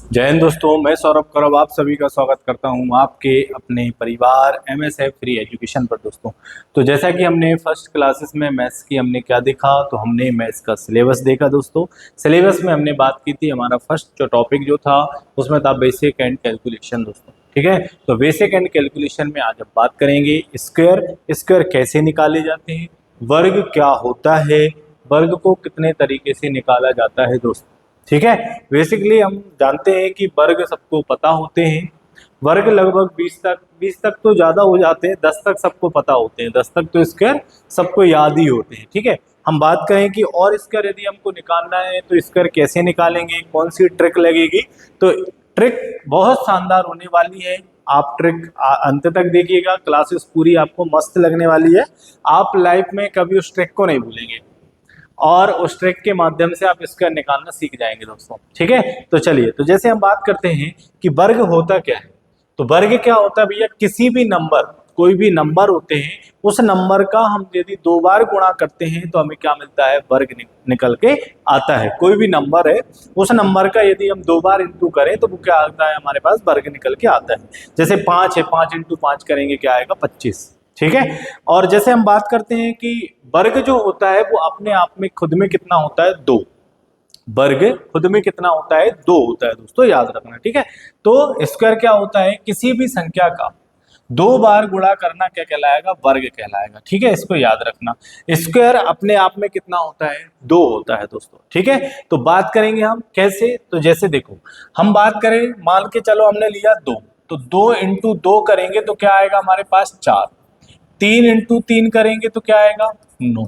जय हिंद दोस्तों, मैं सौरभ कौरव आप सभी का स्वागत करता हूं आपके अपने परिवार एमएसएफ फ्री एजुकेशन पर। दोस्तों, तो जैसा कि हमने फर्स्ट क्लासेस में मैथ्स की हमने क्या देखा, तो हमने मैथ्स का सिलेबस देखा। दोस्तों, सिलेबस में हमने बात की थी, हमारा फर्स्ट जो टॉपिक जो था उसमें था बेसिक एंड कैलकुलेशन। दोस्तों, ठीक है, तो बेसिक एंड कैलकुलेशन में आज हम बात करेंगे स्क्वायर। स्क्वायर कैसे निकाले जाते हैं, वर्ग क्या होता है, वर्ग को कितने तरीके से निकाला जाता है। दोस्तों, ठीक है, बेसिकली हम जानते हैं कि वर्ग सबको पता होते हैं। वर्ग लगभग 20 तक तो ज़्यादा हो जाते हैं, 10 तक सबको पता होते हैं, 10 तक तो स्क्वायर सबको याद ही होते हैं। ठीक है, हम बात करें कि और स्क्वायर यदि हमको निकालना है तो स्क्वायर कैसे निकालेंगे, कौन सी ट्रिक लगेगी। तो ट्रिक बहुत शानदार होने वाली है, आप ट्रिक अंत तक देखिएगा, क्लासेस पूरी आपको मस्त लगने वाली है। आप लाइफ में कभी उस ट्रिक को नहीं भूलेंगे और उस ट्रिक के माध्यम से आप इसका निकालना सीख जाएंगे। दोस्तों, ठीक है, तो चलिए, तो जैसे हम बात करते हैं कि वर्ग होता क्या है, तो वर्ग क्या होता है भैया, किसी भी नंबर, कोई भी नंबर होते हैं, उस नंबर का हम यदि 2 बार गुणा करते हैं तो हमें क्या मिलता है, वर्ग निकल के आता है। कोई भी नंबर है, उस नंबर का यदि हम 2 बार इंटू करें तो वो क्या आता है, हमारे पास वर्ग निकल के आता है। जैसे 5 है, 5 इंटू 5 करेंगे क्या आएगा, 25। ठीक है, और जैसे हम बात करते हैं कि वर्ग जो होता है वो अपने आप में खुद में कितना होता है, 2। वर्ग खुद में कितना होता है, 2 होता है। दोस्तों, याद रखना, ठीक है। तो स्क्वायर क्या होता है, किसी भी संख्या का 2 बार गुणा करना क्या कहलाएगा, वर्ग कहलाएगा। ठीक है, इसको याद रखना। स्क्वायर अपने आप में कितना होता है, 2 होता है। दोस्तों, ठीक है, तो बात करेंगे हम कैसे, तो जैसे देखो, हम बात करें, मान के चलो हमने लिया 2, तो 2 इंटू 2 करेंगे तो क्या आएगा हमारे पास, 4। 3 इंटू 3 करेंगे तो क्या आएगा, 9।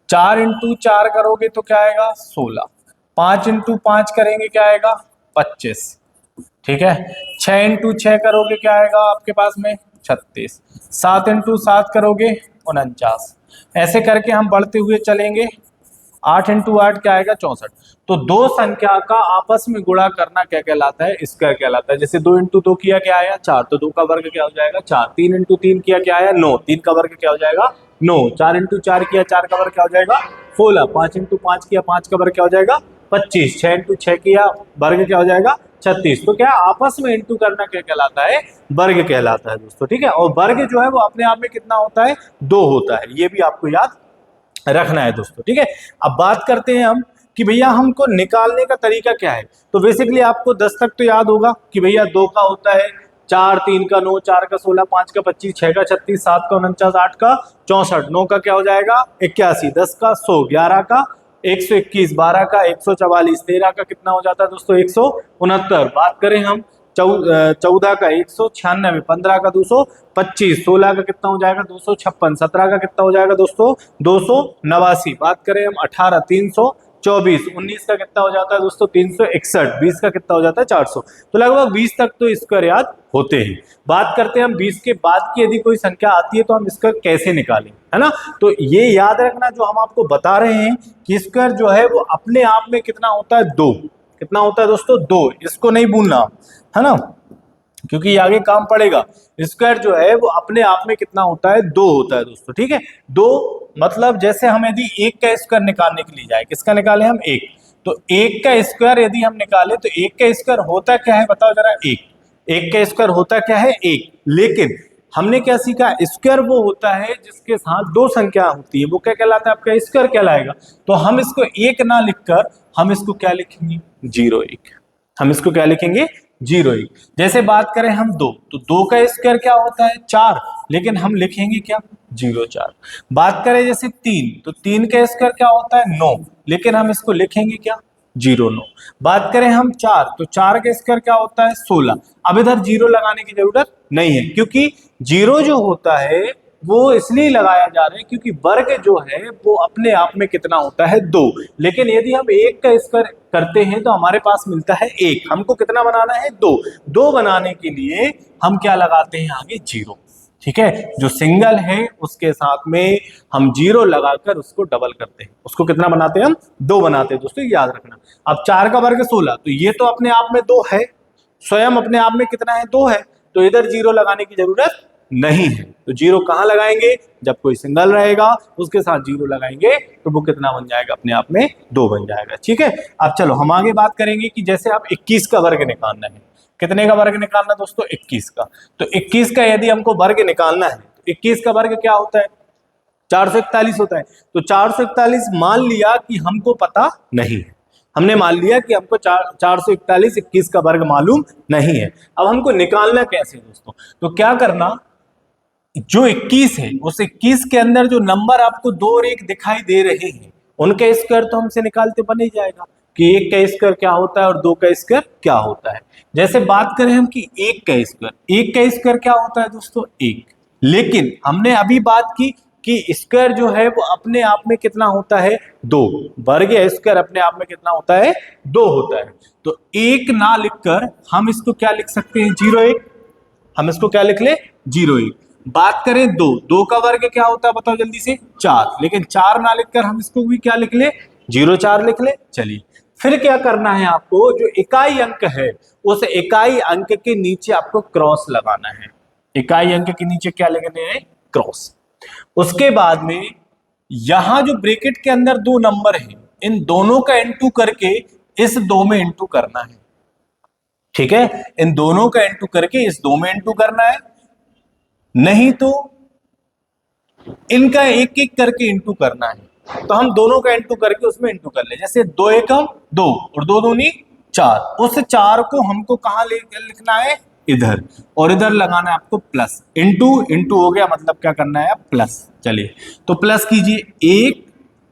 4 इंटू 4 करोगे तो क्या आएगा, 16। 5 इंटू 5 करेंगे क्या आएगा, 25। ठीक है, 6 इंटू 6 करोगे क्या आएगा आपके पास में, 36। 7 इंटू 7 करोगे 49। ऐसे करके हम बढ़ते हुए चलेंगे। 8 इंटू 8 क्या आएगा, 64। तो दो संख्या का आपस में गुणा करना क्या कहलाता है, स्क्वायर कहलाता है। जैसे 2 इंटू 2 किया क्या आया, 4, तो 2 का वर्ग क्या हो जाएगा, 4। 3 इंटू 3 किया क्या आया, 9, 3 का वर्ग क्या हो जाएगा, 9। 4 इंटू 4 किया, 4 का वर्ग क्या हो जाएगा, 16। 5 इंटू 5 किया, 5 का वर्ग क्या हो जाएगा, 25। 6 इंटू 6 किया, वर्ग क्या हो जाएगा, 36। तो क्या आपस में इंटू करना क्या कहलाता है, वर्ग कहलाता है। दोस्तों, ठीक है, और वर्ग जो है वो अपने आप में कितना होता है, 2 होता है। ये भी आपको याद रखना है। दोस्तों, ठीक है, अब बात करते हैं हम कि भैया हमको निकालने का तरीका क्या है। तो बेसिकली आपको 10 तक तो याद होगा कि भैया 2 का होता है 4, 3 का 9, 4 का 16, 5 का 25, 6 का 36, 7 का 49, 8 का 64, 9 का क्या हो जाएगा, 81, 10 का 100, 11 का 121, 12 का 144, 13 का कितना हो जाता है दोस्तों, 169। बात करें हम 14 का 196, 15 का 225, 16 का कितना हो जाएगा, 256, 17 का कितना हो जाएगा दोस्तों, 289। बात करें हम 18, 324, 19 का कितना हो जाता है दोस्तों, 361, 20 का कितना हो जाता है, 400। तो लगभग 20 तक तो स्क्वायर याद होते हैं। बात करते हैं हम 20 के बाद की यदि कोई संख्या आती है तो हम स्क्वायर कैसे निकालें, है ना। तो ये याद रखना, जो हम आपको बता रहे हैं कि स्क्वायर जो है वो अपने आप में कितना होता है, 2। कितना होता है दोस्तों, 2। इसको नहीं भूलना, है ना, क्योंकि आगे काम पड़ेगा। स्क्वायर जो है वो अपने आप में कितना होता है, 2 होता है। दोस्तों, ठीक है, 2 मतलब जैसे हम यदि 1 का स्क्वायर निकालने के लिए जाए, किसका निकाले हम, 1, तो 1 का स्क्वायर यदि हम निकाले तो 1 का स्क्वायर होता क्या है, बताओ जरा। 1 का स्क्वायर होता क्या है, 1। लेकिन हमने क्या सीखा, स्क्वायर वो होता है जिसके साथ 2 संख्या होती है, वो क्या कहलाता है, आपका स्क्वायर कहलाएगा। तो हम इसको 1 ना लिखकर हम इसको क्या लिखेंगे, 0-1। हम इसको क्या लिखेंगे, 0-1। जैसे बात करें हम 2, तो 2 का स्क्वायर क्या होता है, 4, लेकिन हम लिखेंगे क्या, 0-4। बात करें जैसे 3, तो 3 का स्क्वायर क्या होता है, 9, लेकिन हम इसको लिखेंगे क्या, 0-9। बात करें हम 4, तो 4 का स्क्वायर क्या होता है, 16। अब इधर 0 लगाने की जरूरत नहीं है, क्योंकि 0 जो होता है वो इसलिए लगाया जा रहा है क्योंकि वर्ग जो है वो अपने आप में कितना होता है, 2। लेकिन यदि हम 1 का स्क्वायर करते हैं तो हमारे पास मिलता है 1। हमको कितना बनाना है, 2। 2 बनाने के लिए हम क्या लगाते हैं, आगे 0। ठीक है, जो सिंगल है उसके साथ में हम 0 लगाकर उसको डबल करते हैं, उसको कितना बनाते हैं हम, 2 बनाते हैं। दोस्तों, याद रखना। अब 4 का वर्ग 16, तो ये तो अपने आप में 2 है, स्वयं अपने आप में कितना है, 2 है, तो इधर 0 लगाने की जरूरत नहीं है। तो जीरो कहाँ लगाएंगे? जब कोई सिंगल रहेगा उसके साथ जीरो लगाएंगे तो वो कितना बन जाएगा? अपने आप में 2 बन जाएगा। ठीक है, अब चलो हम आगे बात करेंगे कि जैसे आप 21 का वर्ग निकालना है। कितने का वर्ग निकालना दोस्तों? 21 का। तो 21 का यदि हमको वर्ग निकालना है तो 21 का वर्ग क्या होता है? 441 होता है। तो 441 मान लिया कि हमको पता नहीं है, हमने मान लिया कि हमको 441 21 का वर्ग मालूम नहीं है। अब हमको निकालना कैसे दोस्तों? तो क्या करना, जो 21 है उस 21 के अंदर जो नंबर आपको 2 और 1 दिखाई दे रहे हैं उनका स्क्वायर तो हमसे निकालते बन ही जाएगा कि 1 का स्क्वायर क्या होता है और 2 का स्क्वायर क्या होता है। जैसे बात करें हम कि 1 का स्क्वायर क्या होता है दोस्तों? 1। लेकिन हमने अभी बात की कि स्क्वायर जो है वो अपने आप में कितना होता है? 2। वर्ग या स्क्वायर अपने आप में कितना होता है? 2 होता है। तो 1 ना लिखकर हम इसको क्या लिख सकते हैं? 0 1। हम इसको क्या लिख ले? 0 1। बात करें 2 का वर्ग क्या होता है बताओ जल्दी से? 4। लेकिन 4 ना लिखकर हम इसको भी क्या लिख ले? 0 4 लिख ले। चलिए फिर क्या करना है आपको? जो इकाई अंक है उस इकाई अंक के नीचे आपको क्रॉस लगाना है। इकाई अंक के नीचे क्या लगाने हैं? क्रॉस। उसके बाद में यहां जो ब्रैकेट के अंदर 2 नंबर हैं इन दोनों का इंटू करके इस 2 में इंटू करना है। ठीक है, इन दोनों का इंटू करके इस 2 में इंटू करना है, नहीं तो इनका एक एक करके इंटू करना है। तो हम दोनों का इंटू करके उसमें इंटू कर ले। जैसे 2 एकम 2 और 2 दूनी 4। उस 4 को हमको कहां लिखना है? इधर। और इधर लगाना है आपको प्लस। इंटू इंटू हो गया मतलब क्या करना है? प्लस। चलिए तो प्लस कीजिए 1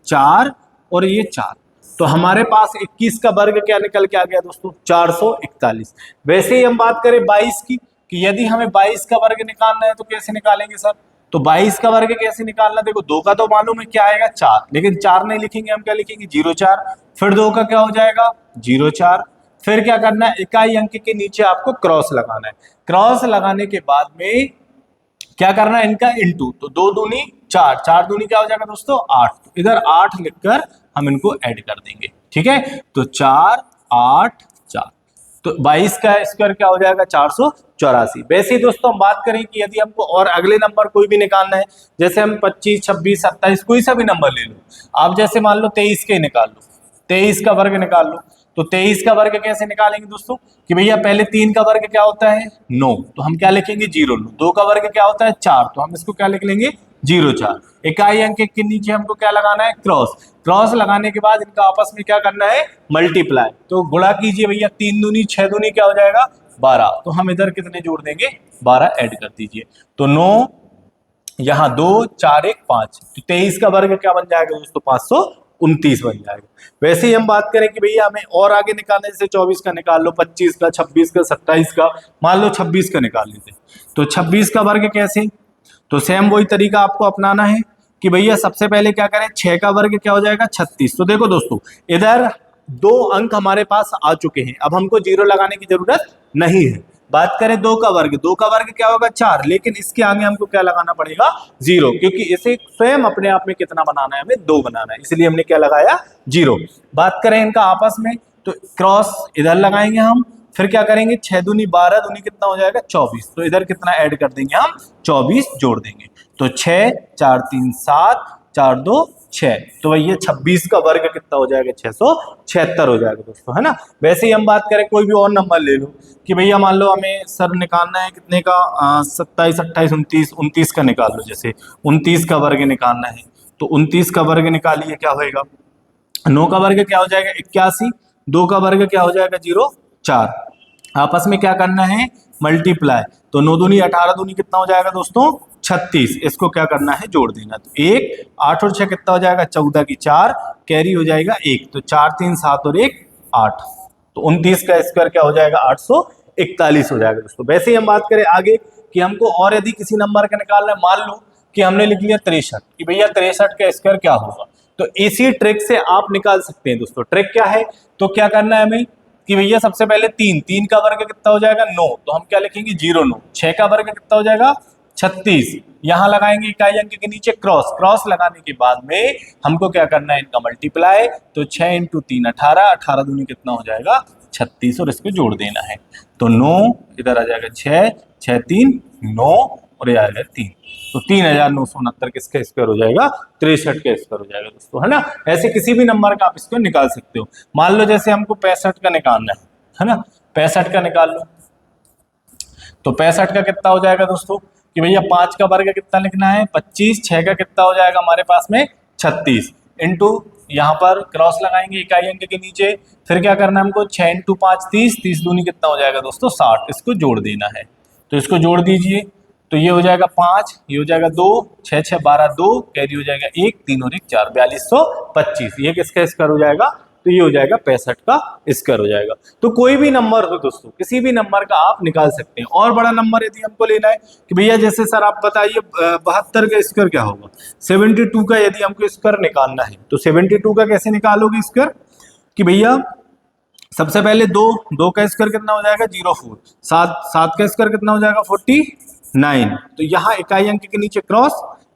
4 और ये 4। तो हमारे पास 21 का वर्ग क्या निकल के आ गया दोस्तों? 441। वैसे ही हम बात करें 22 की कि यदि हमें 22 का वर्ग निकालना है तो कैसे निकालेंगे सर? तो 22 का वर्ग कैसे निकालना? देखो 2 का तो मालूम है क्या आएगा? 4। लेकिन 4 नहीं लिखेंगे, हम क्या लिखेंगे? 0 4। फिर 2 का क्या हो जाएगा? 0 4। फिर क्या करना है? इकाई अंक के नीचे आपको क्रॉस लगाना है। क्रॉस लगाने के बाद में क्या करना है? इनका इंटू। तो 2 दूनी 4, 4 दूनी क्या हो जाएगा दोस्तों? 8। तो इधर 8 लिखकर हम इनको ऐड कर देंगे। ठीक है, तो 4 8 4। तो 22 का स्क्वायर क्या हो जाएगा? 484। वैसे ही दोस्तों हम बात करें कि यदि हमको और अगले नंबर कोई भी निकालना है, जैसे हम 25 26 27 कोई सा भी नंबर ले लो। आप जैसे मान लो 23 के निकाल लो, 23 का वर्ग निकाल लो। तो 23 का वर्ग कैसे निकालेंगे दोस्तों? कि भैया पहले 3 का वर्ग क्या होता है? 9। तो हम क्या लिखेंगे? 0 9। 2 का वर्ग क्या होता है? 4। तो हम इसको क्या लिख लेंगे? 0 4। इकाई अंक के नीचे हमको क्या लगाना है? क्रॉस। क्रॉस लगाने के बाद इनका आपस में क्या करना है? मल्टीप्लाई। तो गुणा कीजिए भैया, 3 दूनी 6 दूनी क्या हो जाएगा? 12। तो हम इधर कितने जोड़ देंगे? 12 ऐड कर दीजिए। तो 9 यहाँ 2 4 1 5। तो 23 का वर्ग क्या बन जाएगा दोस्तों? 529 बन जाएगा। वैसे ही हम बात करें कि भैया हमें और आगे निकालने, जैसे 24 का निकाल लो, 25 का, 26 का, 27 का, मान लो 26 का निकाल लेते। तो 26 का वर्ग कैसे? तो सेम वही तरीका आपको अपनाना है कि भैया सबसे पहले क्या करें? 6 का वर्ग क्या हो जाएगा? 36। तो देखो दोस्तों इधर 2 अंक हमारे पास आ चुके हैं, अब हमको 0 लगाने की जरूरत नहीं है। बात करें 2 का वर्ग, 2 का वर्ग क्या होगा? 4। लेकिन इसके आगे हमको क्या लगाना पड़ेगा? 0, क्योंकि इसे स्वयं अपने आप में कितना बनाना है? हमें 2 बनाना है, इसलिए हमने क्या लगाया? 0। बात करें इनका आपस में, तो क्रॉस इधर लगाएंगे हम। फिर क्या करेंगे? 6 दूनी 12 दूनी कितना हो जाएगा? 24। तो इधर कितना ऐड कर देंगे हम? 24 जोड़ देंगे। तो 6 4 3 7 4 2 6। तो भैया 26 का वर्ग कितना हो जाएगा? 676 हो जाएगा दोस्तों, है ना। वैसे ही हम बात करें कोई भी और नंबर ले लो कि भैया मान लो हमें सर निकालना है कितने का? 27 28 29 29 का निकाल लो। जैसे 29 का वर्ग निकालना है तो 29 का वर्ग निकालिए, क्या होएगा? 9 का वर्ग क्या हो जाएगा? 81। 2 का वर्ग क्या हो जाएगा? 0 4। आपस में क्या करना है? मल्टीप्लाई। तो 9 दूनी 18 दूनी कितना हो जाएगा दोस्तों? 36। इसको क्या करना है? जोड़ देना। तो 1 8 और 6 कितना हो जाएगा? 14 की 4, कैरी हो जाएगा 1। तो 4 3 7 और 1 8। तो 29 का स्क्वायर क्या हो जाएगा? 841 हो जाएगा दोस्तों। वैसे ही हम बात करें आगे कि हमको और यदि किसी नंबर का निकालना है, मान लो कि हमने लिख लिया 63 कि भैया 63 का स्क्वायर क्या होगा? तो इसी ट्रिक से आप निकाल सकते हैं दोस्तों। ट्रिक क्या है? तो क्या करना है हमें कि भैया सबसे पहले 3 का वर्ग कितना हो जाएगा? 9। तो हम क्या लिखेंगे? 0 9। 6 का वर्ग कितना हो जाएगा? 36। यहां लगाएंगे इकाई अंक के नीचे क्रॉस। क्रॉस लगाने के बाद में हमको क्या करना है? इनका मल्टीप्लाई। तो 6 × 3 18, 18 दूनी कितना हो जाएगा? 36 और इसको जोड़ देना है। तो 9 इधर आ जाएगा 6 6 3 9 और ये आएगा 3। तो 3969 किसका स्क्वायर हो जाएगा? 63 का स्क्वायर हो जाएगा दोस्तों, है ना। ऐसे किसी भी नंबर का आप स्क्वायर निकाल सकते हो। मान लो जैसे हमको 65 का निकालना है ना, 65 का निकाल लो। तो 65 का कितना हो जाएगा दोस्तों कि भैया 5 का वर्ग कितना लिखना है 25, 6 का कितना हो जाएगा हमारे पास में 36, इंटू यहाँ पर क्रॉस लगाएंगे इकाई अंक के नीचे, फिर क्या करना है हमको 6 इंटू 5 30, 30 दूनी कितना हो जाएगा दोस्तों 60, इसको जोड़ देना है। तो इसको जोड़ दीजिए, तो ये हो जाएगा 5, ये हो जाएगा 2, 6 6 12 2, कैरी हो जाएगा 1, 3 और 1 4, 4225। ये किसका स्क्वायर हो जाएगा? तो ये हो जाएगा 65 का स्क्वायर हो जाएगा। तो कोई भी नंबर हो दोस्तों, किसी भी नंबर का आप निकाल सकते हैं। और बड़ा नंबर यदि हमको लेना है कि भैया जैसे सर आप बताइए 72 का स्क्वायर क्या होगा, 72 का यदि हमको स्क्वायर निकालना है तो 72 का कैसे निकालोगे स्क्वायर कि भैया सबसे पहले दो का स्क्वायर कितना हो जाएगा 04, 7 का स्क्वायर कितना हो जाएगा 49। तो यहाँ इकाई अंक के नीचे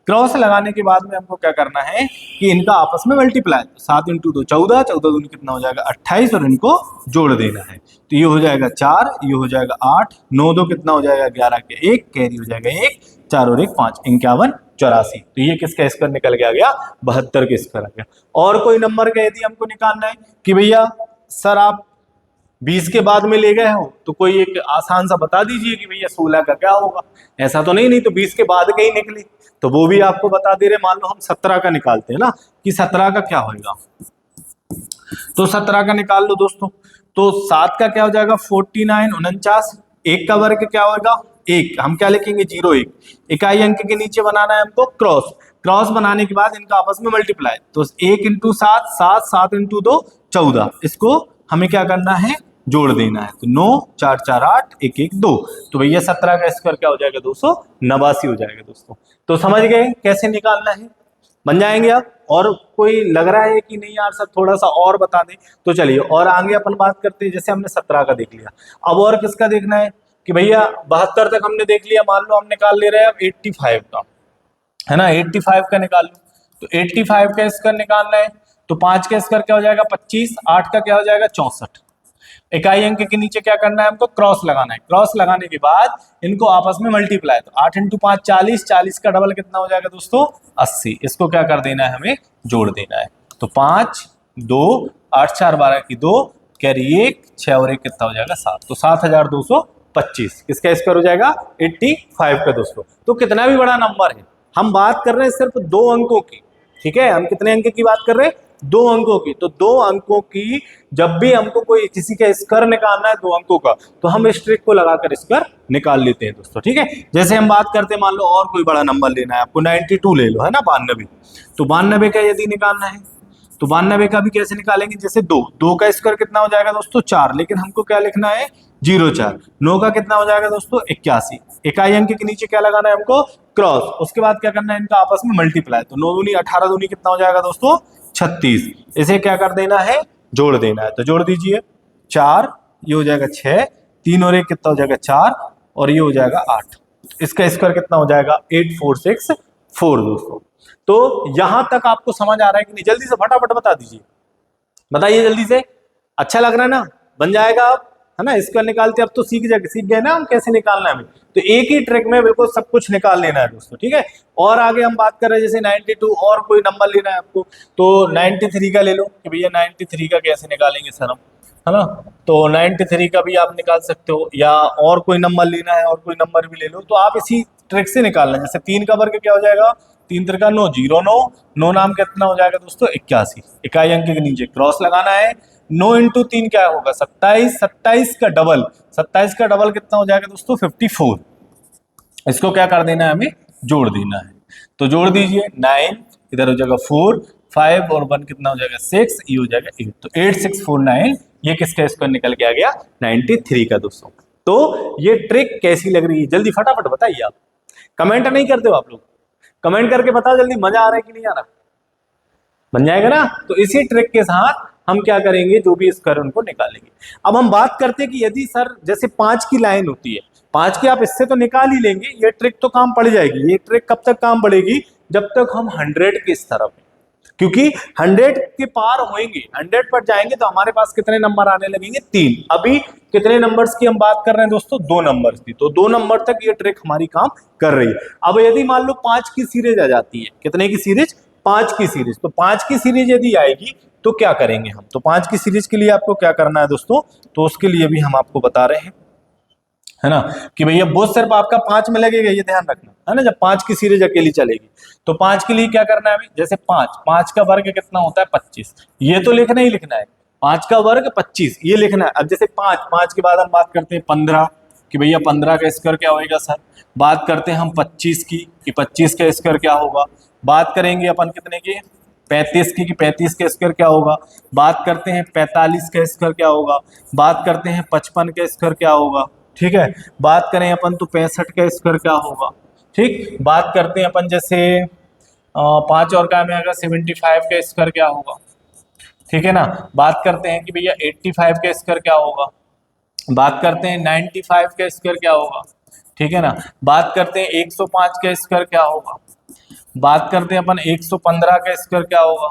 क्रॉस लगाने के बाद में हमको क्या करना है कि इनका आपस में मल्टीप्लाई, 7 इंटू 2 14, 14 दूनी कितना हो जाएगा 28 और इनको जोड़ देना है। तो ये हो जाएगा 4, ये हो जाएगा 8, 9 2 कितना हो जाएगा 11 के 1, कैरी हो जाएगा 1, 4 और 1 5, 51 84। तो ये किसका स्क्वायर निकल के आ गया? 72 के स्क्वायर आ गया। और कोई नंबर का यदि हमको निकालना है कि भैया सर आप 20 के बाद में ले गए हो तो कोई एक आसान सा बता दीजिए कि भैया 16 का क्या होगा। ऐसा तो नहीं तो 20 के बाद का ही निकली, तो वो भी आपको बता दे रहे। मान लो हम 17 का निकालते हैं ना कि 17 का क्या होगा, तो 17 का निकाल लो दोस्तों। तो 7 का क्या हो जाएगा 49 49, 1 का वर्ग क्या होगा 1, हम क्या लिखेंगे 01। इकाई अंक के नीचे बनाना है हमको क्रॉस बनाने के बाद इनका आपस में मल्टीप्लाई, तो 1 इंटू 7 7, 7 इंटू 2 14, इसको हमें क्या करना है जोड़ देना है। तो 9 4 4 8 1 1 2, तो भैया 17 का स्क्वायर क्या हो जाएगा 289 हो जाएगा दोस्तों। तो समझ गए कैसे निकालना है, बन जाएंगे आप। और कोई लग रहा है कि नहीं यार सर थोड़ा सा और बता दें, तो चलिए और आगे अपन बात करते हैं। जैसे हमने 17 का देख लिया, अब और किसका देखना है कि भैया 72 तक हमने देख लिया, मान लो हम निकाल ले रहे हैं अब 85 का, है ना। 85 का निकाल लो, तो 85 का स्क्वायर निकालना है तो 5 का स्क्वायर क्या हो जाएगा 25, 8 का क्या हो जाएगा 64। इकाई अंक के नीचे क्या करना है हमको क्रॉस लगाना है, क्रॉस लगाने के बाद इनको आपस में मल्टीप्लाई, तो 8 इंटू 5 40, 40 का डबल कितना हो जाएगा दोस्तों 80, इसको क्या कर देना है हमें जोड़ देना है। तो 5 2 8 4 12 की 2, कैरी 1 6 और 1 कितना हो जाएगा 7, तो 7225 किसका स्क्वायर हो जाएगा 85 का दोस्तों। तो कितना भी बड़ा नंबर है, हम बात कर रहे हैं सिर्फ 2 अंकों की, ठीक है। हम कितने अंक की बात कर रहे हैं 2 अंकों की। तो 2 अंकों की जब भी हमको कोई किसी का स्क्वायर निकालना है 2 अंकों का, तो हम इस ट्रिक को लगाकर स्क्वायर निकाल लेते हैं दोस्तों, ठीक है। जैसे हम बात करते हैं मान लो और कोई बड़ा नंबर लेना है आपको 92 ले लो, है ना 92। तो 92 का यदि निकालना है तो 92 का भी कैसे निकालेंगे, जैसे 2 का स्क्वायर कितना हो जाएगा दोस्तों 4, लेकिन हमको क्या लिखना है 04। 9 का कितना हो जाएगा दोस्तों 81। इकाई अंक के नीचे क्या लगाना है हमको क्रॉस, उसके बाद क्या करना है इनका आपस में मल्टीप्लाई, तो 9 दूनी 18 दूनी कितना हो जाएगा दोस्तों 36, इसे क्या कर देना है जोड़ देना है। तो जोड़ दीजिए 4, ये हो जाएगा 6, 3 और 1 कितना हो जाएगा 4 और ये हो जाएगा 8, इसका स्क्वायर कितना हो जाएगा 8464 दोस्तों। तो यहां तक आपको समझ आ रहा है कि नहीं? जल्दी से फटाफट बता दीजिए, बताइए जल्दी से। अच्छा लग रहा है ना, बन जाएगा आप, है ना। स्क्वायर निकालते अब तो सीख गए ना हम कैसे निकालना है हमें, तो एक ही ट्रिक में बिल्कुल सब कुछ निकाल लेना है दोस्तों, ठीक है। और आगे हम बात कर रहे हैं जैसे 92 और कोई नंबर लेना है आपको, तो 93 का ले लो कि भैया 93 का कैसे निकालेंगे सर हम, है ना। तो 93 का भी आप निकाल सकते हो, या और कोई नंबर लेना है और कोई नंबर भी ले लो, तो आप इसी ट्रिक से निकालना है। जैसे 3 का वर्ग क्या हो जाएगा 3 त्रिका 9, 09 नाम कितना हो जाएगा दोस्तों 81। इकाई अंक के नीचे क्रॉस लगाना है, 9 इंटू 3 क्या होगा 27, 27 का डबल, 27 का डबल कितना हो जाएगा दोस्तों 54, इसको क्या कर देना है हमें जोड़ देना है। तो जोड़ दीजिए 9, इधर हो जाएगा 4, 5 और 1 कितना हो जाएगा 6, ये हो जाएगा 8, तो 8649 ये किसका स्क्वायर निकल के आ गया 93 का दोस्तों। तो ये ट्रिक कैसी लग रही है जल्दी फटाफट बताइए आप, कमेंट नहीं करते हो आप लोग, कमेंट करके बताओ जल्दी, मजा आ रहा है कि नहीं आ रहा, बन जाएगा ना। तो इसी ट्रिक के साथ हम क्या करेंगे जो भी स्क्वायर उनको निकालेंगे। अब हम बात करते हैं कि यदि सर जैसे 5 की लाइन होती है, 5 की आप इससे तो निकाल ही लेंगे, ये ट्रिक तो काम पड़ जाएगी। ये ट्रिक कब तक काम पड़ेगी जब तक हम 100 की इस तरफ है, क्योंकि 100 के पार होंगे 100 पर जाएंगे तो हमारे पास कितने नंबर आने लगेंगे 3। अभी कितने नंबर्स की हम बात कर रहे हैं दोस्तों? 2 नंबर्स की। तो 2 नंबर तक ये ट्रिक हमारी काम कर रही है। अब यदि मान लो 5 की सीरीज आ जाती है, कितने की सीरीज? 5 की सीरीज। तो 5 की सीरीज यदि आएगी तो क्या करेंगे हम? तो 5 की सीरीज के लिए आपको क्या करना है दोस्तों? तो उसके लिए भी हम आपको बता रहे हैं, है ना, कि भैया बोझ सिर्फ आपका 5 में लगेगा, ये ध्यान रखना, है ना। जब 5 की सीरीज अकेली चलेगी तो 5 के लिए क्या करना है अभी? जैसे 5 का वर्ग कितना होता है? 25। ये तो लिखना ही लिखना है, 5 का वर्ग 25, ये लिखना है। अब जैसे 5 के बाद हम बात करते हैं 15 कि भैया 15 का स्क्वायर क्या होगा सर? बात करते हैं हम 25 की कि 25 का स्क्वायर क्या होगा। बात करेंगे अपन कितने की? 35 की कि 35 का स्क्वायर क्या होगा। बात करते हैं 45 का स्क्वायर क्या होगा। बात करते हैं 55 का स्क्वायर क्या होगा। ठीक है, बात करें अपन तो 65 का स्क्वायर क्या होगा। ठीक, बात करते हैं अपन जैसे 5 और क्या में अगर 75 का स्क्वायर क्या होगा। ठीक है ना, बात करते हैं कि भैया 85 का स्क्वायर क्या होगा। बात करते हैं 95 का स्क्वायर क्या होगा। ठीक है ना, बात करते हैं 105 का स्क्वायर क्या होगा। बात करते हैं अपन 115 का स्क्वायर क्या होगा।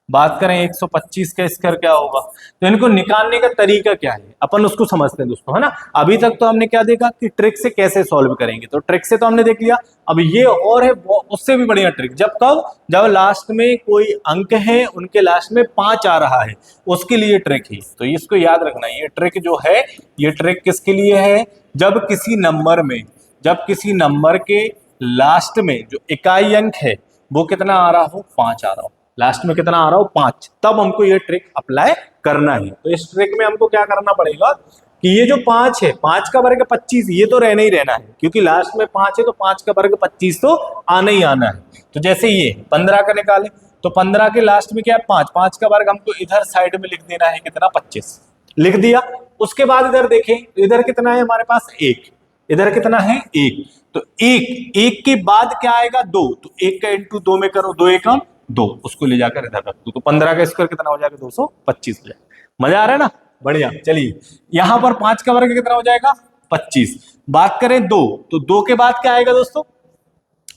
बात करें 125 का स्क्वायर क्या होगा। तो इनको निकालने का तरीका क्या है अपन उसको समझते हैं दोस्तों, है ना। अभी तक तो हमने क्या देखा कि ट्रिक से कैसे सॉल्व करेंगे, तो ट्रिक से तो हमने देख लिया। अब ये और है उससे भी बढ़िया ट्रिक, जब कब? जब लास्ट में कोई अंक है, उनके लास्ट में 5 आ रहा है, उसके लिए ट्रिक है। तो इसको याद रखना, ये ट्रिक जो है, ये ट्रिक किसके लिए है? जब किसी नंबर के लास्ट में जो इकाई अंक है वो कितना आ रहा हो? 5 आ रहा हो। लास्ट में कितना आ रहा हो? 5। तब हमको ये ट्रिक अप्लाई करना है। तो इस ट्रिक में हमको क्या करना पड़ेगा कि ये जो 5 है, 5 का वर्ग 25, ये तो रहना ही रहना है, क्योंकि लास्ट में 5 है तो 5 का वर्ग 25 तो आना ही आना है। तो जैसे ये 15 का निकाले तो 15 के लास्ट में क्या है? 5। 5 का वर्ग हमको इधर साइड में लिख देना है, कितना? 25 लिख दिया। उसके बाद इधर देखें, इधर कितना है हमारे पास? 1। इधर कितना है? 1। तो 1 के बाद क्या आएगा? 2। तो 1 का इंटू 2 में करो, 2 एकम 2, उसको ले जाकर इधर रख दो। तो 15 का स्क्वायर कितना हो जाएगा? 225 हो जाएगा। मजा आ रहा है ना? बढ़िया। चलिए, यहां पर 5 का वर्ग कितना हो जाएगा? 25। बात करें 2, तो 2 के बाद क्या आएगा दोस्तों?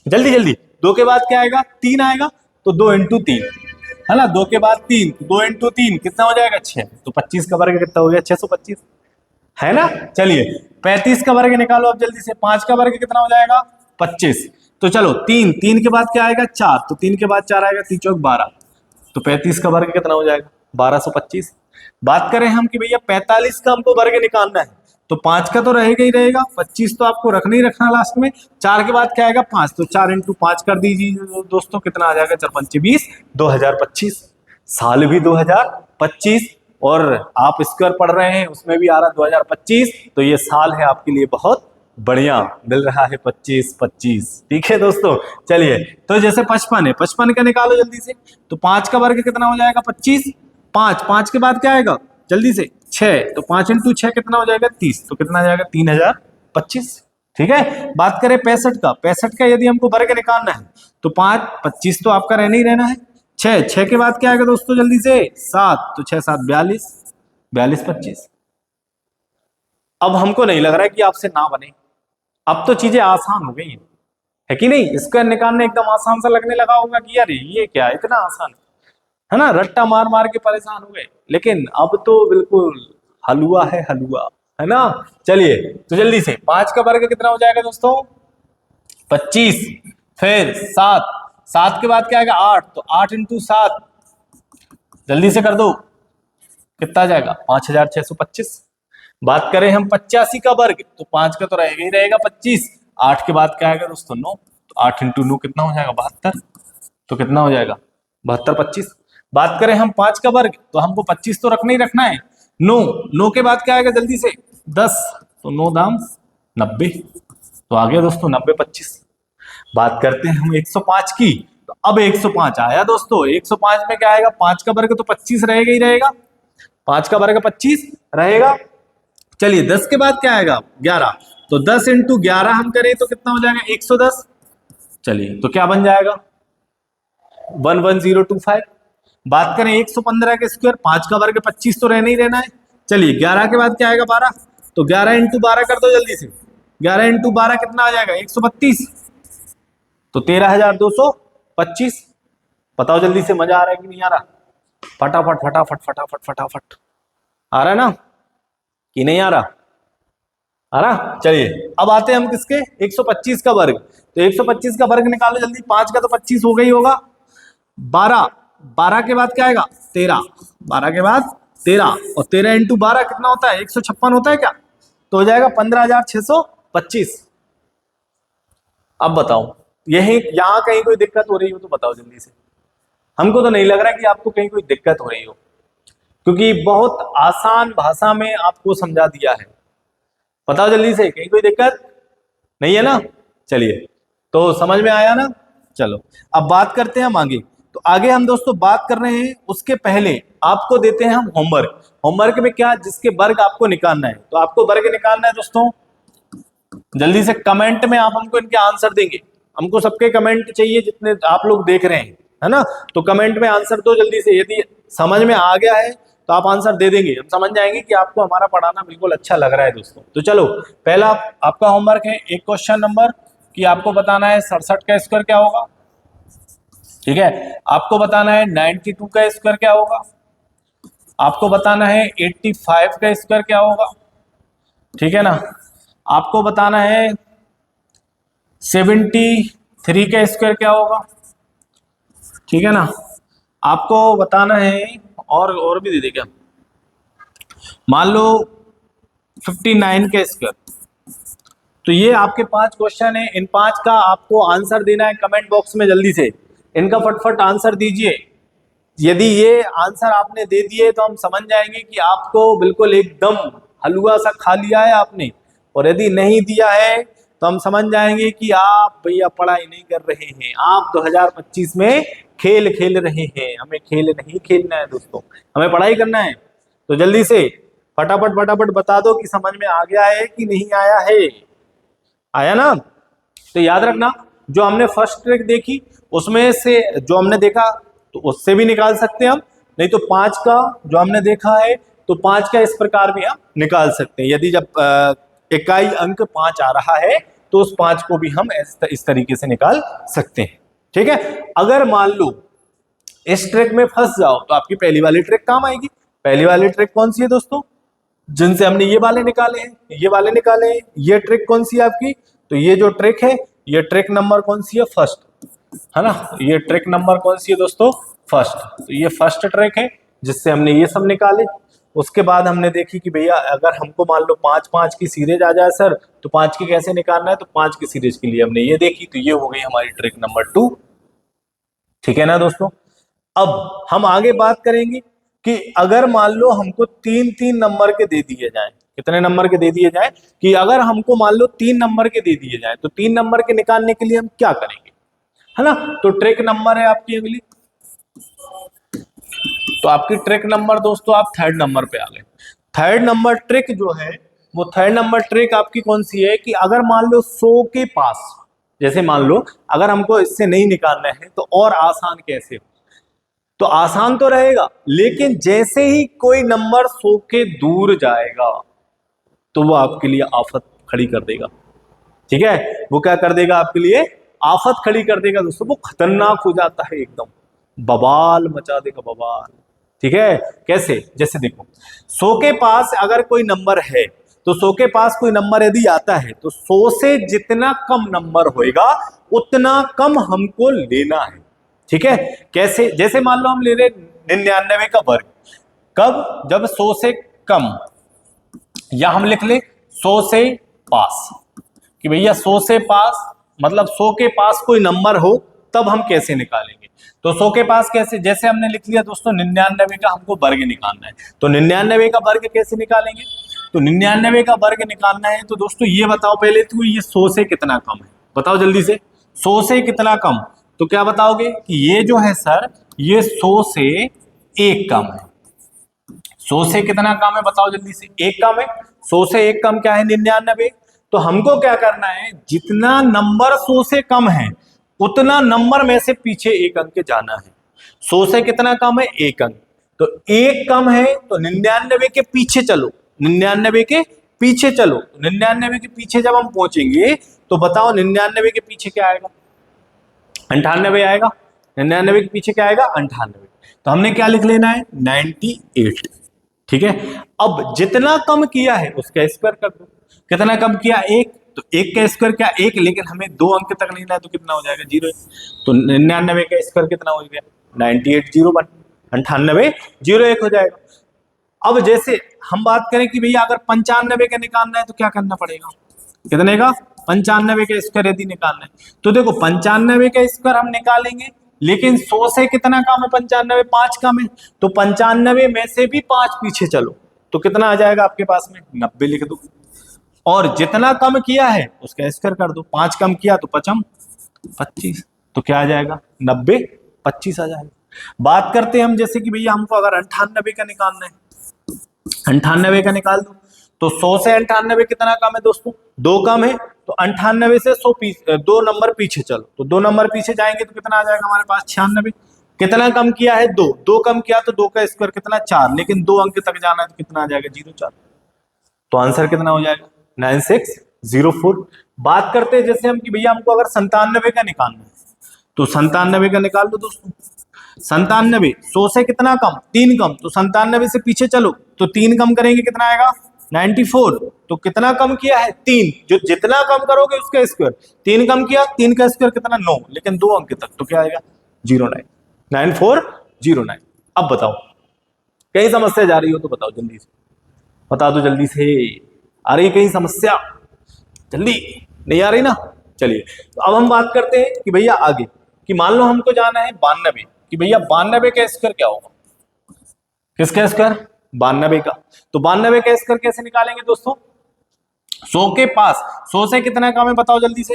जल्दी जल्दी, 2 के बाद क्या आएगा? 3 आएगा। तो 2 इंटू 3, है ना। 2 के बाद 3, 2 इंटू 3 कितना हो जाएगा? 6। तो 25 का वर्ग कितना हो गया? 625, है ना। चलिए, 35 का वर्ग निकालो अब जल्दी से। 5 का वर्ग कितना हो जाएगा? 25। तो चलो, 3 के बाद क्या आएगा? 4। तो 3 के बाद 4 आएगा, 3 चौक 12। तो 35 का वर्ग कितना हो जाएगा? 1225। बात करें हम कि भैया 45 का हमको वर्ग निकालना है, तो 5 का तो रहेगा ही रहेगा, 25 तो आपको रखना ही रखना लास्ट में। 4 के बाद क्या आएगा? 5। तो 4 इंटू 5 कर दीजिए दोस्तों, कितना आ जाएगा? 4 5 20, 2025। साल भी 2025, और आप स्क्वायर पढ़ रहे हैं उसमें भी आ रहा 2025। तो ये साल है आपके लिए बहुत बढ़िया, मिल रहा है 25-25। ठीक है दोस्तों। चलिए, तो जैसे 55 है, 55 का निकालो जल्दी से। तो 5 का वर्ग कितना हो जाएगा? 25। 5 के बाद क्या आएगा? जल्दी से 6। तो 5 इंटू 6 कितना हो जाएगा? 30। तो कितना आ जाएगा? 3025। ठीक है। बात करें 65 का, 65 का यदि हमको वर्ग निकालना है तो 5, 25 तो आपका रहना ही रहना है। 6 के बाद क्या आएगा दोस्तों? जल्दी से 7। तो 6 7 42, 4225। अब हमको नहीं लग रहा है कि आपसे ना बने, अब तो चीजें आसान हो गई है कि नहीं? स्क्वायर निकालने एकदम आसान सा लगने लगा होगा कि यार ये क्या इतना आसान है ना, रट्टा मार मार के परेशान हो गए। लेकिन अब तो बिल्कुल हलवा है, हलवा, है ना। चलिए, तो जल्दी से 5 का वर्ग कितना हो जाएगा दोस्तों? 25। फिर 7, 7 के बाद क्या आएगा? 8। तो 8 इंटू 7, जल्दी से कर दो, कितना आ जाएगा? 5625। बात करें हम 85 का वर्ग, तो 5 का तो रहेगा ही रहेगा 25। 8 के बाद क्या आएगा दोस्तों? 9। तो 8 इंटू 9 कितना हो जाएगा? 72। तो कितना हो जाएगा? 7225। बात करें हम 5 का वर्ग, तो हमको 25 तो रखना ही रखना है। 9 के बाद क्या आएगा? जल्दी से 10। तो 9 दाम 90। तो आ गया दोस्तों 9025। बात करते हैं हम 105 की, तो अब 105 आया दोस्तों। 105 में क्या आएगा? 5 का वर्ग तो 25 रहेगा ही रहेगा, 5 का वर्ग 25 रहेगा। चलिए, 10 के बाद क्या आएगा? 11। तो 10 इंटू 11 हम करें तो कितना हो जाएगा? 110। चलिए, तो क्या बन जाएगा? 11025। बात करें 115 के स्क्वायर, 5 का वर्ग 25 तो रहना ही रहना है। चलिए, 11 के बाद क्या आएगा? 12। तो 11 इंटू 12 कर दो जल्दी से। 11 इंटू 12 कितना आ जाएगा? 132। तो 13225। बताओ जल्दी से, मजा आ रहा है कि नहीं आ रहा? फटाफट फटाफट फटाफट फटाफट, आ रहा है ना? कि नहीं आ रहा? आ रहा? चलिए अब आते हैं हम किसके, 125 का वर्ग। तो 125 का वर्ग निकालो जल्दी, 5 का तो 25 हो गई होगा, 12, 12 के बाद क्या आएगा 13, 12 के बाद 13, और 13 इंटू 12 कितना होता है, 156 होता है क्या? तो हो जाएगा 15,625। अब बताओ, यही यहां कहीं कोई दिक्कत हो रही हो तो बताओ जल्दी से। हमको तो नहीं लग रहा कि आपको कहीं कोई दिक्कत हो रही हो, क्योंकि बहुत आसान भाषा में आपको समझा दिया है। बताओ जल्दी से, कहीं कोई दिक्कत नहीं है ना? चलिए, तो समझ में आया ना? चलो अब बात करते हैं हम आगे। तो आगे हम दोस्तों बात कर रहे हैं, उसके पहले आपको देते हैं हम होमवर्क। होमवर्क में क्या, जिसके वर्ग आपको निकालना है, तो आपको वर्ग निकालना है दोस्तों। जल्दी से कमेंट में आप हमको इनके आंसर देंगे, हमको सबके कमेंट चाहिए जितने आप लोग देख रहे हैं, है ना? तो कमेंट में आंसर दो जल्दी से, यदि समझ में आ गया है तो आप आंसर दे देंगे, हम समझ जाएंगे कि आपको हमारा पढ़ाना बिल्कुल अच्छा लग रहा है दोस्तों। तो चलो, पहला आपका होमवर्क है एक क्वेश्चन नंबर कि आपको बताना है 67 का स्क्वायर क्या होगा। ठीक है, आपको बताना है 92 का स्क्वायर क्या होगा, आपको बताना है 85 का स्क्वायर क्या होगा, ठीक है ना? आपको बताना है 73 का स्क्वायर क्या होगा, ठीक है ना? आपको बताना है और भी दे दे क्या, मान लो 59 का स्क्वायर। तो ये आपके 5 क्वेश्चन है, इन 5 का आपको आंसर देना है कमेंट बॉक्स में, जल्दी से इनका फटफट आंसर दीजिए। यदि ये आंसर आपने दे दिए तो हम समझ जाएंगे कि आपको बिल्कुल एकदम हलवा सा खा लिया है आपने, और यदि नहीं दिया है तो हम समझ जाएंगे कि आप भैया पढ़ाई नहीं कर रहे हैं, आप 2025 में खेल खेल रहे हैं। हमें खेल नहीं खेलना है दोस्तों, हमें पढ़ाई करना है। तो जल्दी से फटाफट फटाफट बता दो कि समझ में आ गया है कि नहीं आया है। आया ना? तो याद रखना, जो हमने फर्स्ट ट्रिक देखी उसमें से जो हमने देखा तो उससे भी निकाल सकते हैं हम, नहीं तो 5 का जो हमने देखा है तो 5 का इस प्रकार भी हम निकाल सकते हैं। यदि जब इकाई अंक 5 आ रहा है तो उस 5 को भी हम इस तरीके से निकाल सकते हैं। ठीक है, अगर मान लो इस ट्रिक में फंस जाओ तो आपकी पहली वाली ट्रिक काम आएगी। पहली वाली ट्रिक कौन सी है दोस्तों, जिनसे हमने ये वाले निकाले हैं, ये वाले निकाले हैं, ये ट्रिक कौन सी है आपकी, तो ये जो ट्रिक है ये ट्रिक नंबर कौन सी है, फर्स्ट, है ना? ये ट्रिक नंबर कौन सी है दोस्तों, फर्स्ट। तो ये फर्स्ट ट्रिक है जिससे हमने ये सब निकाले। उसके बाद हमने देखी कि भैया अगर हमको मान लो 5-5 की सीरीज आ जाए सर, तो 5 की कैसे निकालना है, तो 5 की सीरीज के लिए हमने ये देखी, तो ये हो गई हमारी ट्रिक नंबर 2। ठीक है ना दोस्तों? अब हम आगे बात करेंगे कि अगर मान लो हमको 3-3 नंबर के दे दिए जाए, कितने नंबर के दे दिए जाए, कि अगर हमको मान लो 3 नंबर के दे दिए जाए तो 3 नंबर के निकालने के लिए हम क्या करेंगे, है ना? तो ट्रिक नंबर है आपकी अगली, तो आपकी ट्रिक नंबर दोस्तों आप थर्ड नंबर पे आ गए। थर्ड नंबर ट्रिक जो है वो थर्ड नंबर ट्रिक आपकी कौन सी है कि अगर मान लो 100 के पास, जैसे मान लो अगर हमको इससे नहीं निकालना है तो और आसान कैसे हो, तो आसान तो रहेगा लेकिन जैसे ही कोई नंबर 100 के दूर जाएगा तो वो आपके लिए आफत खड़ी कर देगा। ठीक है, वो क्या कर देगा आपके लिए, आफत खड़ी कर देगा दोस्तों, वो खतरनाक हो जाता है, एकदम बवाल मचा देगा, बवाल। ठीक है, कैसे, जैसे देखो 100 के पास अगर कोई नंबर है तो 100 के पास कोई नंबर यदि आता है तो 100 से जितना कम नंबर होएगा उतना कम हमको लेना है। ठीक है, कैसे, जैसे मान लो हम ले रहे 99 का वर्ग, कब, जब 100 से कम, या हम लिख ले 100 से पास, कि भैया 100 से पास मतलब 100 के पास कोई नंबर हो तब हम कैसे निकालेंगे। तो 100 के पास कैसे, जैसे हमने लिख लिया दोस्तों 99 का हमको वर्ग निकालना है, तो 99 का वर्ग कैसे निकालेंगे, तो 99 का वर्ग निकालना है तो दोस्तों ये बताओ पहले तो ये 100 से कितना कम है, बताओ जल्दी से, 100 से कितना कम, तो क्या बताओगे कि ये जो है सर ये 100 से 1 कम है। 100 से कितना कम है बताओ जल्दी से, 1 कम है। 100 से 1 कम क्या है, 99। तो हमको क्या करना है, जितना नंबर 100 से कम है उतना नंबर में से पीछे 1 अंक जाना है। 100 से कितना कम है, 1 अंक, तो 1 कम है तो 99 के पीछे चलो, 99 के पीछे चलो, 99 के पीछे जब हम पहुंचेंगे तो बताओ 99 के पीछे क्या आएगा, 98 आएगा। 99 के पीछे क्या आएगा, 98। तो हमने क्या लिख लेना है, 98। ठीक है, अब जितना कम किया है उसका स्क्वायर कर दो। कितना कम किया? 1, तो 1 का स्क्वायर क्या 1, लेकिन हमें 2 अंक तक लेना है तो कितना हो जाएगा? 0। तो 99 का स्क्वायर कितना हो गया? 9801, 9801 हो जाएगा। अब जैसे हम बात करें कि भैया अगर 95 का निकालना है तो क्या करना पड़ेगा? कितने का? 95 का स्क्वायर यदि निकालना है तो देखो 95 का स्क्वायर हम निकालेंगे, लेकिन 100 से कितना कम है? 95, 5 कम है, तो 95 में से भी 5 पीछे चलो तो कितना आ जाएगा आपके पास में? 90 लिख दो। और जितना कम किया है उसका स्क्वायर कर दो। 5 कम किया तो 5 25, तो क्या आ जाएगा? 90 25 आ जाएगा। बात करते हैं हम जैसे कि भैया हमको अगर 98 का निकालना है, 98 का निकाल दो, तो 100 से 98 कितना कम है दोस्तों? 2 कम है, तो 98 से 100 2 नंबर पीछे चलो, तो 2 नंबर पीछे जाएंगे तो कितना आ जाएगा हमारे पास? 96। कितना कम किया है? 2, 2 कम किया तो 2 का स्क्वायर कितना? 4, लेकिन 2 अंक तक जाना है तो कितना आ जाएगा? 04। तो आंसर कितना हो जाएगा? 9604। बात करते हैं जैसे हम कि भैया हमको अगर 97 का निकालना है, तो 97 का निकाल दो दोस्तों। 97, 100 से कितना कम? 3 कम, तो 97 से पीछे चलो तो 3 कम करेंगे कितना आएगा? 94। तो कितना कम किया है? 3, जो जितना कम करोगे उसका स्क्वायर। 3 कम किया, 3 का स्क्वायर कितना? 9, लेकिन 2 अंक तक, तो क्या आएगा? 09, 9409। अब बताओ, कहीं समस्या जा रही हो तो बताओ जल्दी से, बता दो जल्दी से। आ रही कहीं समस्या? जल्दी नहीं आ रही ना? चलिए, तो अब हम बात करते हैं कि भैया आगे कि मान लो हमको जाना है 92, कि भैया 92 का स्क्वायर क्या होगा? किसका स्क्वायर? 92 का। तो 92 का स्क्वायर कैसे निकालेंगे दोस्तों? 100 के पास 100 से कितना कम है बताओ जल्दी से?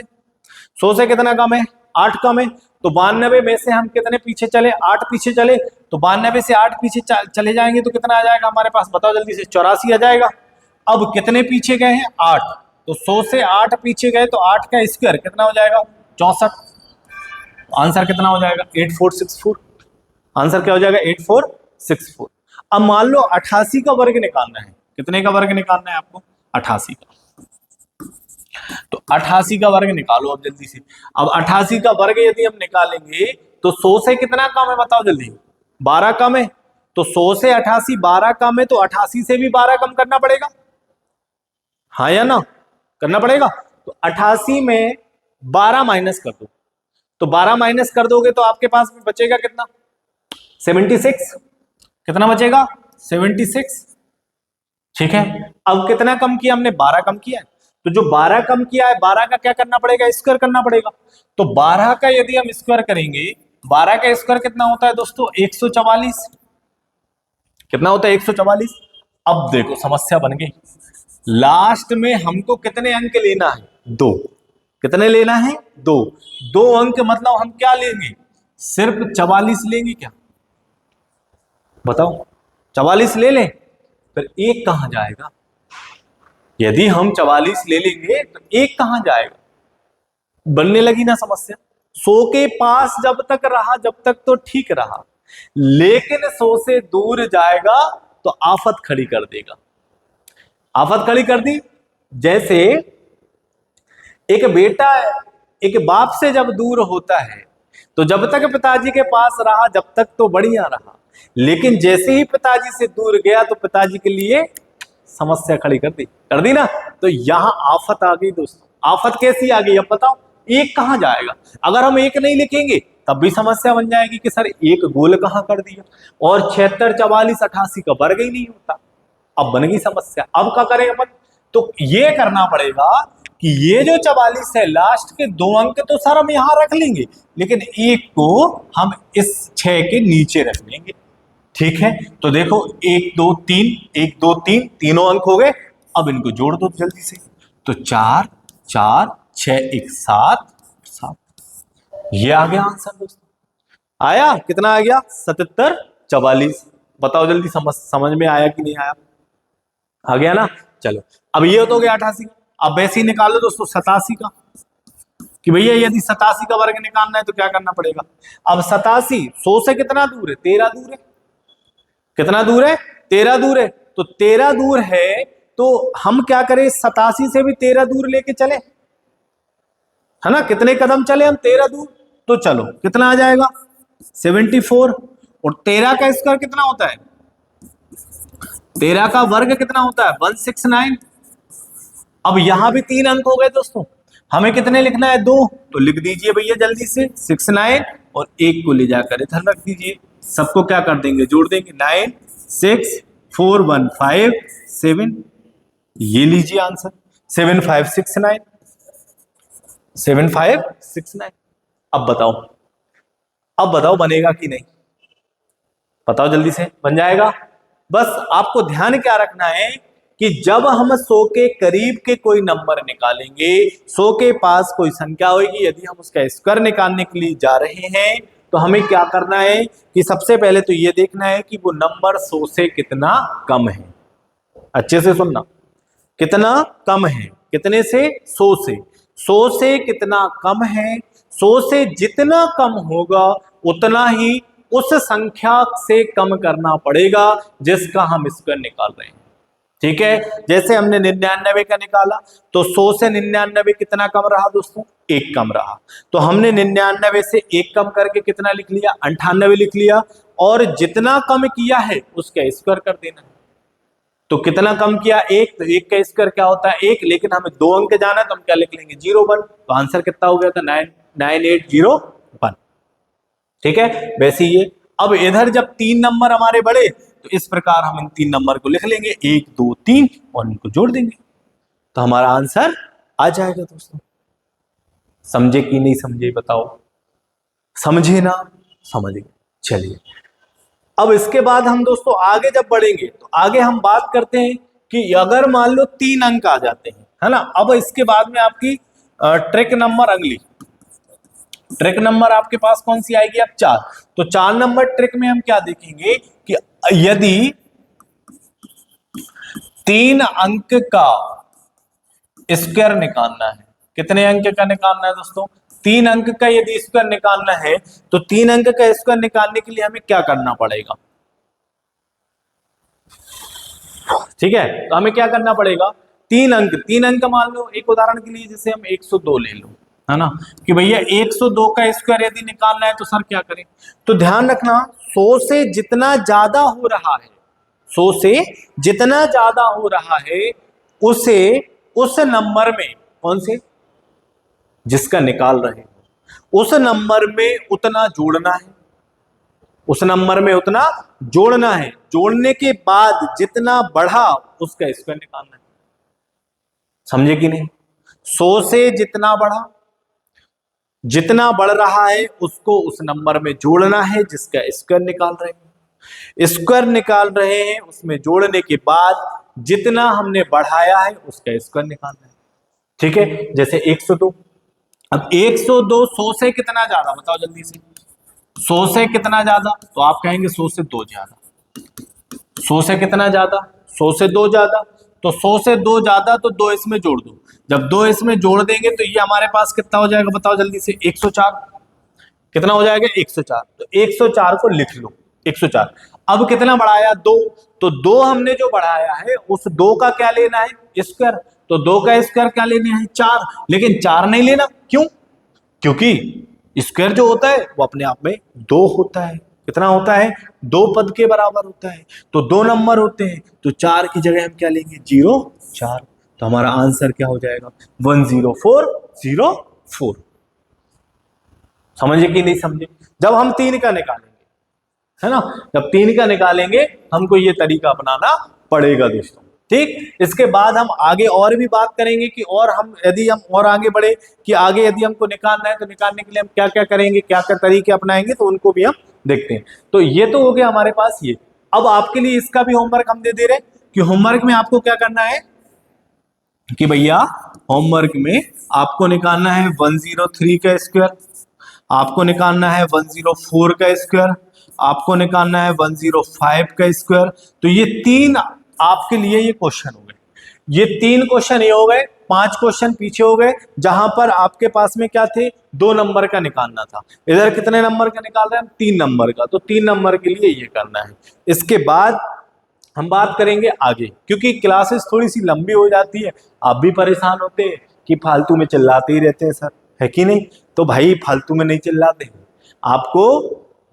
100 से कितना कम है? 8 कम है, तो 92 में से हम कितने पीछे चले? 8 पीछे चले, तो 92 से 8 पीछे चले जाएंगे तो कितना आ जाएगा हमारे पास? बताओ जल्दी से। 84 आ जाएगा। अब कितने पीछे गए हैं? 8, तो 100 से 8 पीछे गए तो 8 का स्क्वायर कितना हो जाएगा? 64। आंसर कितना हो जाएगा? 8464। आंसर क्या हो जाएगा? 8464। अब मान लो 88 का वर्ग निकालना है। कितने का वर्ग निकालना है आपको? 88 का। तो 88 का वर्ग निकालो अब जल्दी से। अब 88 का वर्ग यदि हम निकालेंगे तो 100 से कितना कम है बताओ जल्दी? 12 कम है, तो 100 से 88 12 कम है, तो 88 से भी 12 कम करना पड़ेगा, हाँ या ना? करना पड़ेगा। तो 88 में 12 माइनस कर दो, तो 12 माइनस कर दोगे तो आपके पास में बचेगा कितना? 76। कितना बचेगा? 76। ठीक है। अब कितना कम किया हमने? 12 कम किया है, तो जो 12 कम किया है 12 का क्या करना पड़ेगा? स्क्वायर करना पड़ेगा। तो 12 का यदि हम स्क्वायर करेंगे, 12 का स्क्वायर कितना होता है दोस्तों? 144। कितना होता है? 144। अब देखो समस्या बन गई। लास्ट में हमको कितने अंक लेना है? 2। कितने लेना है? 2। 2 अंक मतलब हम क्या लेंगे? सिर्फ 44 लेंगे क्या? बताओ, 44 ले लें, फिर 1 कहां जाएगा? यदि हम 44 ले लेंगे तो 1 कहां जाएगा? बनने लगी ना समस्या। 100 के पास जब तक रहा जब तक तो ठीक रहा, लेकिन 100 से दूर जाएगा तो आफत खड़ी कर देगा। आफत खड़ी कर दी। जैसे एक बेटा एक बाप से जब दूर होता है तो जब तक पिताजी के पास रहा जब तक तो बढ़िया रहा, लेकिन जैसे ही पिताजी से दूर गया तो पिताजी के लिए समस्या खड़ी कर दी ना। तो यहां आफत आ गई दोस्तों। आफत कैसी आ गई अब बताओ? 1 कहां जाएगा? अगर हम 1 नहीं लिखेंगे तब भी समस्या बन जाएगी कि सर 1 गोल कहां कर दिया, और 76 44 88 का वर्ग ही नहीं होता। अब बन गई समस्या। अब क्या करें अपन? तो ये करना पड़ेगा कि ये जो 44 है लास्ट के 2 अंक तो सर हम यहां रख लेंगे, लेकिन 1 को हम इस 6 के नीचे रख लेंगे। ठीक है, तो देखो 1 2 3 1 2 3 तीनों अंक हो गए। अब इनको जोड़ दो जल्दी से। तो 4 4 6 1 7 7। ये आ गया आंसर दोस्तों। आया? कितना आ गया? 77 44। बताओ जल्दी, समझ में आया कि नहीं आया? आ गया ना? चलो, अब ये तो हो गया 88। अब वैसे ही निकालो दोस्तों 87 का, कि भैया यदि 87 का वर्ग निकालना है तो क्या करना पड़ेगा? अब 87 100 से कितना दूर है? 13 दूर है। कितना दूर है? 13 दूर है। तो 13 दूर है तो हम क्या करें? 87 से भी 13 दूर लेके चले, है ना? कितने कदम चले हम? 13 दूर। तो चलो कितना आ जाएगा? 74। और 13 का स्क्वायर कितना होता है? 13 का वर्ग कितना होता है 169। अब यहां भी 3 अंक हो गए दोस्तों, हमें कितने लिखना है 2, तो लिख दीजिए भैया जल्दी से 69 और 1 को ले जाकर इधर रख दीजिए। सबको क्या कर देंगे, जोड़ देंगे 9 6 4 1 5 7, ये लीजिए आंसर 7569, 7569। अब बताओ, अब बताओ बनेगा कि नहीं, बताओ जल्दी से, बन जाएगा। बस आपको ध्यान क्या रखना है कि जब हम 100 के करीब के कोई नंबर निकालेंगे, 100 के पास कोई संख्या होगी, यदि हम उसका स्क्वायर निकालने के लिए जा रहे हैं तो हमें क्या करना है कि सबसे पहले तो ये देखना है कि वो नंबर 100 से कितना कम है। अच्छे से सुनना, कितना कम है, कितने से 100 से, 100 से कितना कम है। 100 से जितना कम होगा उतना ही उस संख्या से कम करना पड़ेगा जिसका हम स्क्वायर निकाल रहे हैं। ठीक है, जैसे हमने 99 का निकाला तो 100 से 99 कितना कम रहा दोस्तों, 1 कम रहा। तो हमने 99 से 1 कम करके कितना लिख लिया, 98 लिख लिया, और जितना कम किया है उसका स्क्वायर कर देना है। तो कितना कम किया 1, तो 1 का स्क्वायर क्या होता है 1, लेकिन हमें 2 अंक जाना है तो हम क्या लिख लेंगे 01, तो आंसर कितना हो गया था 9801। ठीक है, वैसे ही अब इधर जब 3 नंबर हमारे बढ़े तो इस प्रकार हम इन 3 नंबर को लिख लेंगे 1 2 3 और इनको जोड़ देंगे तो हमारा आंसर आ जाएगा दोस्तों। समझे कि नहीं समझे बताओ, समझे ना, समझ गए। चलिए अब इसके बाद हम दोस्तों आगे जब बढ़ेंगे तो आगे हम बात करते हैं कि अगर मान लो 3 अंक आ जाते हैं, है ना। अब इसके बाद में आपकी ट्रिक नंबर, अगली ट्रिक नंबर आपके पास कौन सी आएगी अब 4। तो 4 नंबर ट्रिक में हम क्या देखेंगे कि यदि 3 अंक का स्क्वायर निकालना है, कितने अंक का निकालना है दोस्तों, 3 अंक का यदि स्क्वायर निकालना है तो 3 अंक का स्क्वायर निकालने के लिए हमें क्या करना पड़ेगा। ठीक है, तो हमें क्या करना पड़ेगा, 3 अंक मान लो एक उदाहरण के लिए जैसे हम 102 ले लो, है ना, कि भैया 102 का स्क्वायर यदि निकालना है तो सर क्या करें। तो ध्यान रखना 100 से जितना ज्यादा हो रहा है, 100 से जितना ज्यादा हो रहा है उसे उस नंबर में, कौन से, जिसका निकाल रहे हैं उस नंबर में उतना जोड़ना है, उस नंबर में उतना जोड़ना है। जोड़ने के बाद जितना बढ़ा उसका स्क्वायर निकालना है। समझे कि नहीं, 100 से जितना बढ़ा, जितना बढ़ रहा है उसको उस नंबर में जोड़ना है जिसका स्क्वायर निकाल रहे हैं। स्क्वायर निकाल रहे हैं, उसमें जोड़ने के बाद जितना हमने बढ़ाया है उसका स्क्वायर निकालना है। ठीक है, जैसे 102, अब 102 100 से कितना ज्यादा, बताओ जल्दी से, 100 से कितना ज्यादा, तो आप कहेंगे 100 से 2 ज्यादा। 100 से कितना ज्यादा, 100 से 2 ज्यादा, तो 100 से 2 ज्यादा तो 2 इसमें जोड़ दो। जब 2 इसमें जोड़ देंगे तो ये हमारे पास कितना हो जाएगा, बताओ जल्दी से, 104। कितना हो जाएगा 104, तो 104 को लिख लो 104। अब कितना बढ़ाया 2, तो 2 हमने जो बढ़ाया है उस 2 का क्या लेना है स्क्वायर, तो 2 का स्क्वायर क्या लेना है 4, लेकिन 4 नहीं लेना, क्यों, क्योंकि स्क्वायर जो होता है वो अपने आप में 2 होता है। कितना होता है, 2 पद के बराबर होता है, तो 2 नंबर होते हैं, तो 4 की जगह हम क्या लेंगे 04, तो हमारा आंसर क्या हो जाएगा 10404। समझे कि नहीं समझे, जब हम 3 का निकालेंगे, है ना, जब 3 का निकालेंगे हमको ये तरीका अपनाना पड़ेगा दोस्तों। ठीक, इसके बाद हम आगे और भी बात करेंगे कि और हम यदि हम और आगे बढ़े कि आगे यदि हमको निकालना है तो निकालने के लिए हम क्या क्या करेंगे, क्या क्या तरीके अपनाएंगे, तो उनको भी हम देखते हैं। तो ये तो हो गया हमारे पास ये। अब आपके लिए इसका भी होमवर्क हम दे दे रहे कि होमवर्क में आपको क्या करना है कि भैया होमवर्क में आपको निकालना है 103 का स्क्वायर, आपको निकालना है 104 का स्क्वायर, आपको निकालना है 105 का स्क्वायर। तो ये 3 आपके लिए ये क्वेश्चन हो गए, ये 3 क्वेश्चन ये हो गए, 5 क्वेश्चन पीछे हो गए जहां पर आपके पास में क्या थे 2 नंबर का निकालना था। इधर कितने नंबर का निकाल रहे हैं हम 3 नंबर का, तो 3 नंबर के लिए ये करना है। इसके बाद हम बात करेंगे आगे, क्योंकि क्लासेस थोड़ी सी लंबी हो जाती है, आप भी परेशान होते हैं कि फालतू में चिल्लाते ही रहते हैं सर, है कि नहीं। तो भाई फालतू में नहीं चिल्लाते हैं, आपको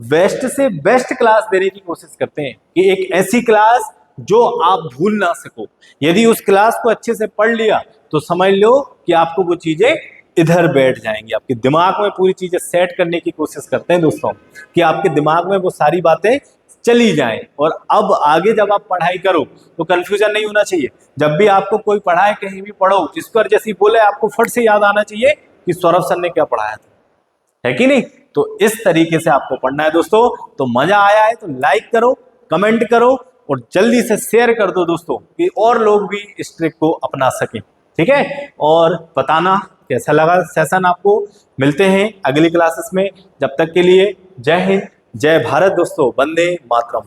बेस्ट से बेस्ट क्लास देने की कोशिश करते हैं कि एक ऐसी क्लास जो आप भूल ना सको। यदि उस क्लास को अच्छे से पढ़ लिया तो समझ लो कि आपको वो चीजें इधर बैठ जाएंगी, आपके दिमाग में पूरी चीजें सेट करने की कोशिश करते हैं दोस्तों, कि आपके दिमाग में वो सारी बातें चली जाएं। और अब आगे जब आप पढ़ाई करो तो कंफ्यूजन नहीं होना चाहिए। जब भी आपको कोई पढ़ाए, कहीं भी पढ़ो, जिसको जैसी बोले आपको फट से याद आना चाहिए कि सौरभ सर ने क्या पढ़ाया था, है कि नहीं। तो इस तरीके से आपको पढ़ना है दोस्तों। तो मजा आया है तो लाइक करो, कमेंट करो और जल्दी से शेयर कर दो दोस्तों, कि और लोग भी इस ट्रिक को अपना सकें। ठीक है, और बताना कैसा लगा सेशन आपको। मिलते हैं अगली क्लासेस में, जब तक के लिए जय हिंद, जय भारत दोस्तों, वंदे मातरम।